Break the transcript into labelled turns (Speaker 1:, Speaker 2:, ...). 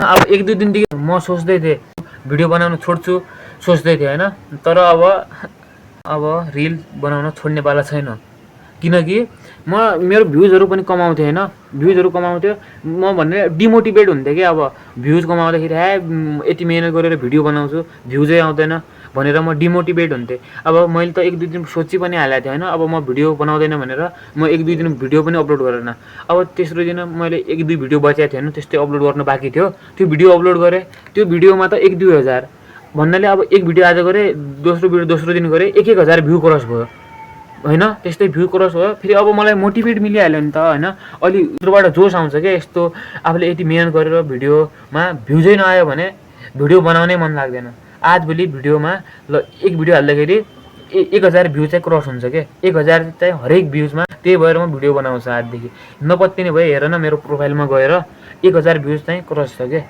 Speaker 1: अब 1-2 दिनदेखि म सोच्दै थिएँ भिडियो बनाउन छोड्छु सोच्दै थिएँ हैन। तर अब रिल बनाउन छोड्नेवाला छैन। किनकि मेरो भ्युजहरू पनि कमाउँथेँ हैन। भ्युजहरू कमाउँथ्यो म भन्ने डिमोटिभेट हुन्थेँ कि अब भ्युज कमाउँदाखेरि यति मेहनत गरेर भिडियो बनाउँछु भ्युजै आउँदैन भनेर म डिमोटिभेट हुन्थेँ। अब मैले त 1-2 दिन सोची पनि हालेको थिएँ हैन। अब म भिडियो बनाउँदैन भनेर म 1-2 दिन भिडियो पनि अपलोड गरेन। अब तेस्रो दिन मैले 1-2 भिडियो बचाएको थिएँ हैन, त्यस्तै अपलोड गर्न बाँकी थियो। त्यो भिडियो अपलोड गरेँ। त्यो भिडियोमा त 1-2 हजार भन्नाले अब एक भिडियो आज गरेँ, दोस्रो दिन गरेँ 1-1 हजार भ्यू क्रस भयो हैन। त्यस्तै भ्यू क्रस भयो। फेरि अब मलाई मोटिभेट मिलिहाल्यो नि त हैन। अलि भित्रबाट जोस आउँछ के यस्तो आफूले यति मेहनत गरेर भिडियोमा भ्युजै नआयो भने भिडियो बनाउनै मन लाग्दैन। आजभोलि भिडियोमा ल एक भिडियो हाल्दाखेरि 1,000 भ्यू चाहिँ क्रस हुन्छ के 1,000 चाहिँ हरेक भ्युजमा। त्यही भएर म भिडियो बनाउँछु आजदेखि। नपत्तिने भयो हेर न मेरो प्रोफाइलमा गएर 1,000 भ्युज चाहिँ क्रस छ के।